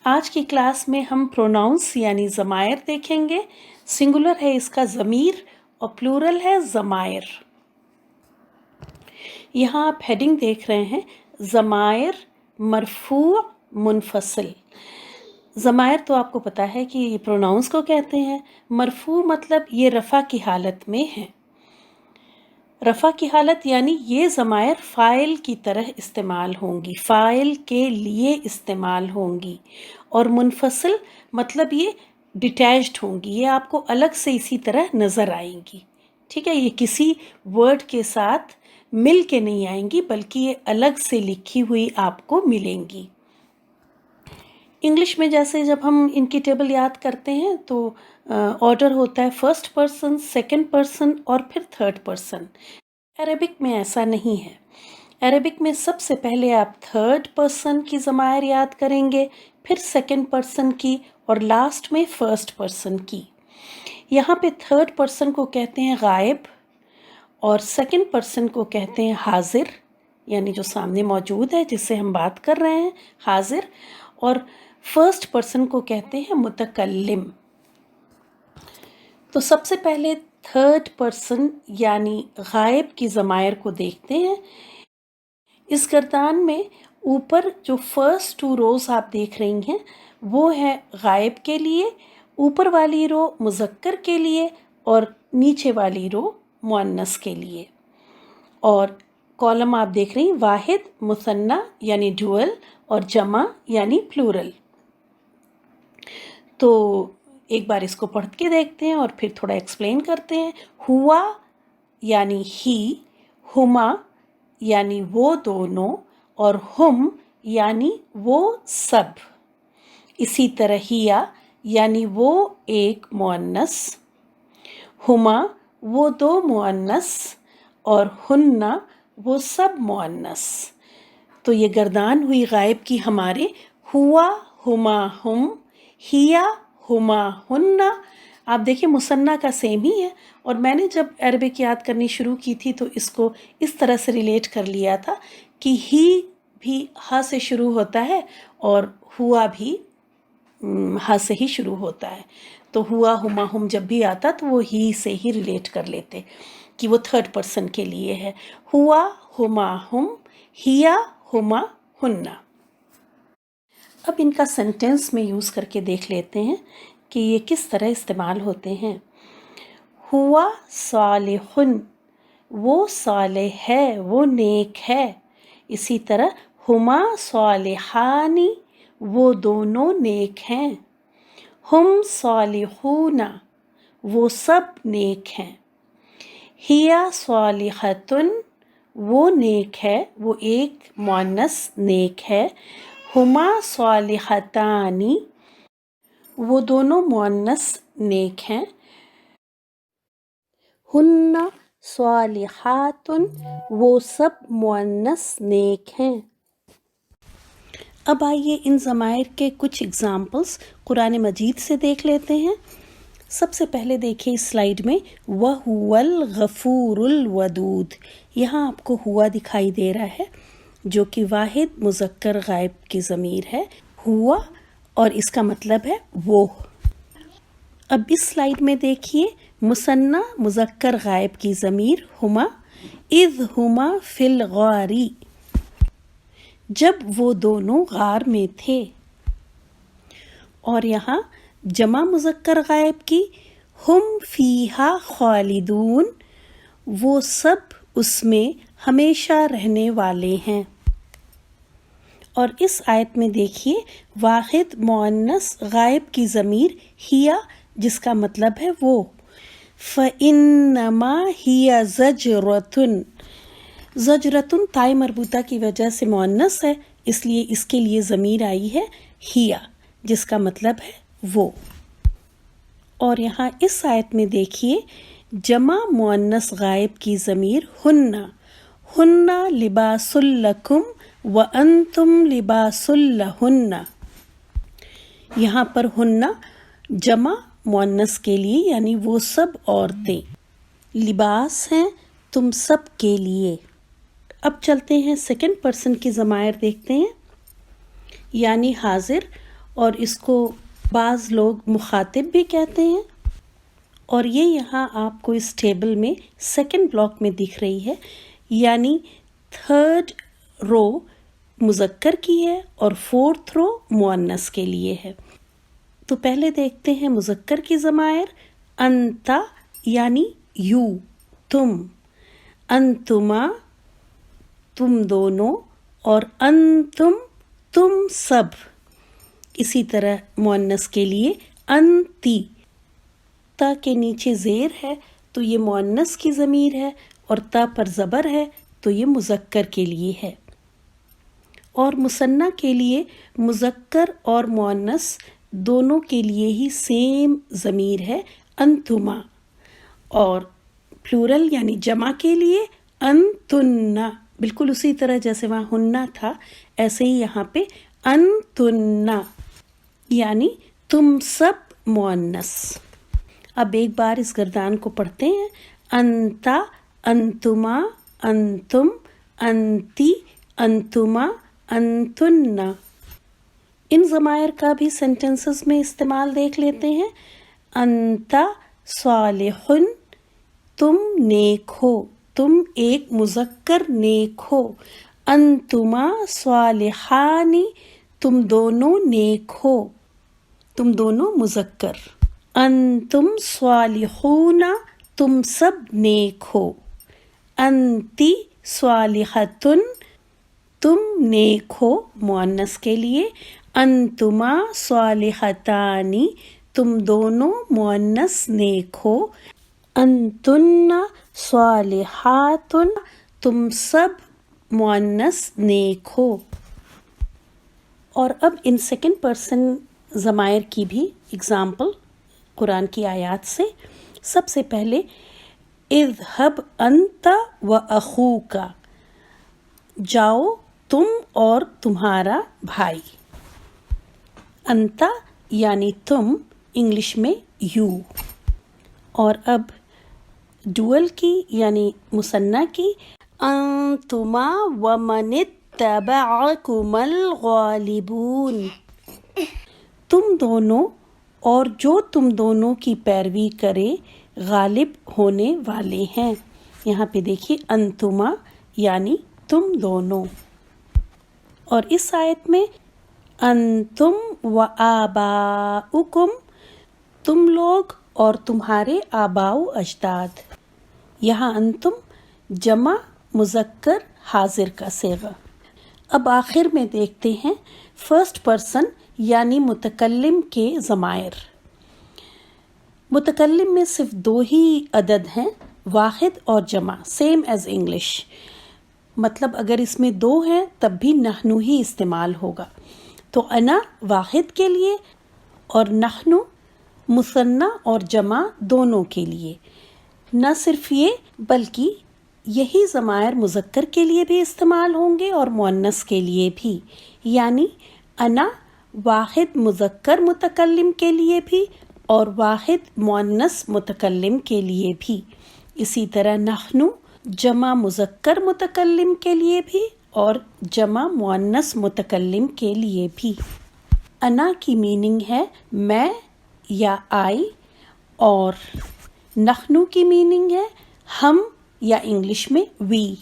آج کی کلاس میں ہم پروناؤنس یعنی ضمائر دیکھیں گے. سنگولر ہے اس کا ضمیر اور پلورل ہے ضمائر. یہاں آپ ہیڈنگ دیکھ رہے ہیں ضمائر مرفوع منفصل. ضمائر تو آپ کو پتا ہے کہ یہ پروناؤنس کو کہتے ہیں. مرفوع مطلب یہ رفع کی حالت میں ہیں. رفع کی حالت یعنی یہ ضمائر فاعل کی طرح استعمال ہوں گی، فاعل کے لیے استعمال ہوں گی. اور منفصل مطلب یہ ڈیٹیچڈ ہوں گی، یہ آپ کو الگ سے اسی طرح نظر آئیں گی. ٹھیک ہے، یہ کسی ورڈ کے ساتھ مل کے نہیں آئیں گی بلکہ یہ الگ سے لکھی ہوئی آپ کو ملیں گی. انگلش میں جیسے جب ہم ان کی ٹیبل یاد کرتے ہیں تو آرڈر ہوتا ہے فرسٹ پرسن، سیکنڈ پرسن اور پھر تھرڈ پرسن. عربک میں ایسا نہیں ہے. عربک میں سب سے پہلے آپ تھرڈ پرسن کی ضمائر یاد کریں گے، پھر سیکنڈ پرسن کی اور لاسٹ میں فرسٹ پرسن کی. یہاں پہ تھرڈ پرسن کو کہتے ہیں غائب اور سیکنڈ پرسن کو کہتے ہیں حاضر، یعنی جو سامنے موجود ہے جس سے ہم بات کر رہے ہیں حاضر. اور فرسٹ پرسن کو کہتے ہیں متکلم. تو سب سے پہلے تھرڈ پرسن یعنی غائب کی ضمائر کو دیکھتے ہیں. اس گردان میں اوپر جو فرسٹ 2 روز آپ دیکھ رہی ہیں وہ ہے غائب کے لیے، اوپر والی رو مذکر کے لیے اور نیچے والی رو مؤنث کے لیے. اور کالم آپ دیکھ رہی ہیں واحد مثنیٰ یعنی ڈوئل اور جمع یعنی پلورل. تو ایک بار اس کو پڑھ کے دیکھتے ہیں اور پھر تھوڑا ایکسپلین کرتے ہیں. ہوا یعنی ہی، ہما یعنی وہ دونوں اور ہم یعنی وہ سب. اسی طرح ہیا یعنی وہ ایک مؤنث، ہما وہ 2 مؤنث اور ہننا وہ سب مؤنث. تو یہ گردان ہوئی غائب کی ہمارے ہوا ہما ہم، ہیا ہما ہننا. آپ دیکھیں مثنیٰ کا سیم ہی ہے. اور میں نے جب عربک یاد کرنی شروع کی تھی تو اس کو اس طرح سے ریلیٹ کر لیا تھا کہ ہی بھی ہا سے شروع ہوتا ہے اور ہوا بھی ہا سے ہی شروع ہوتا ہے. تو ہوا ہما ہم جب بھی آتا تو وہ ہی سے ہی ریلیٹ کر لیتے کہ وہ تھرڈ پرسن کے لیے ہے. ہوا ہما ہم، ہیا ہما ہننا. اب ان کا سینٹینس میں یوز کر کے دیکھ لیتے ہیں کہ یہ کس طرح استعمال ہوتے ہیں. ہوا صالح، وہ صالح ہے، وہ نیک ہے. اسی طرح ہما صالحانی، وہ دونوں نیک ہیں. ہم صالحون، وہ سب نیک ہیں. ہیا صالحۃن، وہ نیک ہے، وہ ایک مؤنث نیک ہے. ہما صالحتانی، وہ دونوں مؤنث نیک ہیں. ہن صالحات، وہ سب مؤنث نیک ہیں. اب آئیے ان ضمائر کے کچھ اگزامپلس قرآن مجید سے دیکھ لیتے ہیں. سب سے پہلے دیکھیں اس سلائیڈ میں وَهُوَ الْغَفُورُ الْوَدُودُ. یہاں آپ کو ہوا دکھائی دے رہا ہے جو کہ واحد مذکر غائب کی ضمیر ہے ہوا، اور اس کا مطلب ہے وہ. اب اس سلائیڈ میں دیکھیے مثنیٰ مذکر غائب کی ضمیر ہما. اذ ہما فی الغار، جب وہ دونوں غار میں تھے. اور یہاں جمع مذکر غائب کی ہم فیہا خالدون، وہ سب اس میں ہمیشہ رہنے والے ہیں. اور اس آیت میں دیکھیے واحد مؤنث غائب کی ضمیر ہیا جس کا مطلب ہے وہ. فَإِنَّمَا هِيَ زَجْرَةٌ، زجرتن تائے مربوطہ کی وجہ سے مؤنث ہے، اس لیے اس کے لیے ضمیر آئی ہے ہیا جس کا مطلب ہے وہ. اور یہاں اس آیت میں دیکھیے جمع مؤنث غائب کی ضمیر ہننا. ہننا لباس لکم وانتم لباس لہن. یہاں پر ہننا جمع مؤنث کے لیے یعنی وہ سب عورتیں لباس ہیں تم سب کے لیے. اب چلتے ہیں سیکنڈ پرسن کی ضمائر دیکھتے ہیں، یعنی حاضر اور اس کو بعض لوگ مخاطب بھی کہتے ہیں، اور یہ یہاں آپ کو اس ٹیبل میں سیکنڈ بلاک میں دکھ رہی ہے، یعنی تھرڈ رو مذکر کی ہے اور فورتھ رو مؤنث کے لیے ہے۔ تو پہلے دیکھتے ہیں مذکر کی ضمائر۔ انتا یعنی یو، تم، انتما تم دونوں، اور انتم تم سب۔ اسی طرح مؤنث کے لیے انتی، تا کے نیچے زیر ہے تو یہ مؤنث کی ضمیر ہے، اور تا پر زبر ہے تو یہ مذکر کے لیے ہے۔ اور مثنیٰ کے لیے مذکر اور مؤنث دونوں کے لیے ہی سیم ضمیر ہے، انتما، اور پلورل یعنی جمع کے لیے انتن، بالکل اسی طرح جیسے وہاں ہننا تھا ایسے ہی یہاں پہ انتن، یعنی تم سب مؤنث۔ اب ایک بار اس گردان کو پڑھتے ہیں۔ انتا، انتما، انتم، انتی، انتما، انتن۔ ان ضمائر کا بھی سینٹنسز میں استعمال دیکھ لیتے ہیں۔ انتا صالح، تم نیک ہو، تم ایک مذکر نیک ہو۔ انتما صالحانی، تم دونوں نیک ہو، تم دونوں مذکر۔ انتم صالحون، تم سب نیک ہو۔ انتی صالحتن، تم نیک ہو مؤنث کے لیے۔ انتما صالحتانی، تم دونوں مؤنث نیک ہو۔ انتن صالحاتن، تم سب مؤنث نیک ہو۔ اور اب ان سیکنڈ پرسن ضمائر کی بھی اگزامپل قرآن کی آیات سے۔ سب سے پہلے اذهب انت واخوک، جاؤ تم اور تمہارا بھائی۔ انتا یعنی تم، انگلش میں یو۔ اور اب ڈوئل کی یعنی مثنیٰ کی، انتما ومن اتبعکم الغالبون، تم دونوں اور جو تم دونوں کی پیروی کرے غالب ہونے والے ہیں۔ یہاں پہ دیکھیے انتما یعنی تم دونوں۔ اور اس آیت میں انتم و آباؤکم، تم لوگ اور تمہارے آباء و اجداد۔ یہاں انتم جمع مذکر حاضر کا صیغہ۔ اب آخر میں دیکھتے ہیں فرسٹ پرسن یعنی متکلم کے ضمائر۔ متکلم میں صرف دو ہی عدد ہیں، واحد اور جمع، سیم ایز انگلش۔ مطلب اگر اس میں دو ہیں تب بھی نحنو ہی استعمال ہوگا۔ تو انا واحد کے لیے اور نحنو مثنیٰ اور جمع دونوں کے لیے۔ نہ صرف یہ بلکہ یہی ضمائر مذکر کے لیے بھی استعمال ہوں گے اور مؤنث کے لیے بھی، یعنی انا واحد مذکر متکلم کے لیے بھی اور واحد مؤنث متکلم کے لیے بھی۔ اسی طرح نحنو جمع مذکر متکلم کے لیے بھی اور جمع مؤنث متکلم کے لیے بھی۔ انا کی میننگ ہے میں یا آئی، اور نحنو کی میننگ ہے ہم یا انگلش میں وی۔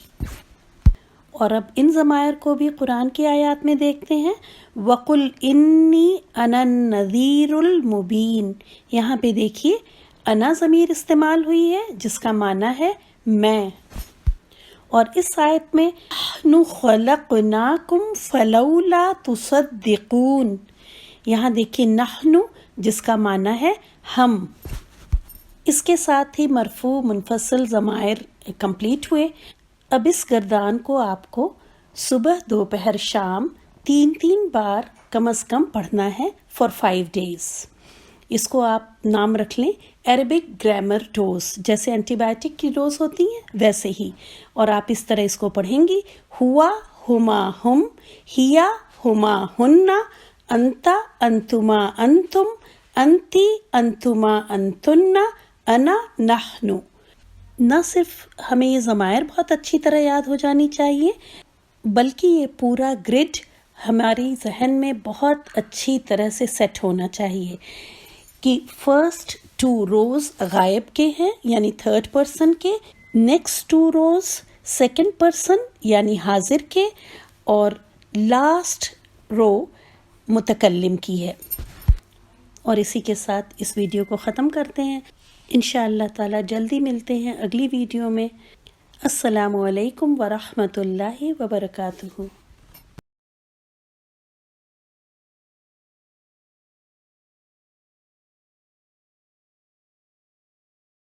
اور اب ان ضمائر کو بھی قرآن کی آیات میں دیکھتے ہیں۔ وَقُلْ إِنِّي أَنَا النَّذِيرُ الْمُبِينُ، یہاں پہ دیکھیے انا ضمیر استعمال ہوئی ہے جس کا معنی ہے میں۔ اور اس آیت میں نَحْنُ خَلَقْنَاكُمْ فَلَوْلَا تُصَدِّقُونَ، یہاں دیکھیے نحنو جس کا معنی ہے ہم۔ اس کے ساتھ ہی مرفوع منفصل ضمائر کمپلیٹ ہوئے۔ اب اس گردان کو آپ کو صبح، دوپہر، شام 3 بار کم از کم پڑھنا ہے فار 5 days۔ اس کو آپ نام رکھ لیں عربک گرامر ڈوز، جیسے اینٹی بائیوٹک کی ڈوز ہوتی ہیں ویسے ہی۔ اور آپ اس طرح اس کو پڑھیں گی، ہوا ہما ہم، ہیا ہما ہننا، انتا انتما انتم، انتی انتما انتن، انا نحنو۔ نہ صرف ہمیں یہ ضمائر بہت اچھی طرح یاد ہو جانی چاہیے بلکہ یہ پورا گریڈ ہماری ذہن میں بہت اچھی طرح سے سیٹ ہونا چاہیے کہ فرسٹ 2 روز غائب کے ہیں یعنی تھرڈ پرسن کے، نیکسٹ 2 روز سیکنڈ پرسن یعنی حاضر کے، اور لاسٹ رو متکلم کی ہے۔ اور اسی کے ساتھ اس ویڈیو کو ختم کرتے ہیں۔ انشاءاللہ تعالی جلدی ملتے ہیں اگلی ویڈیو میں۔ السلام علیکم ورحمۃ اللہ وبرکاتہ۔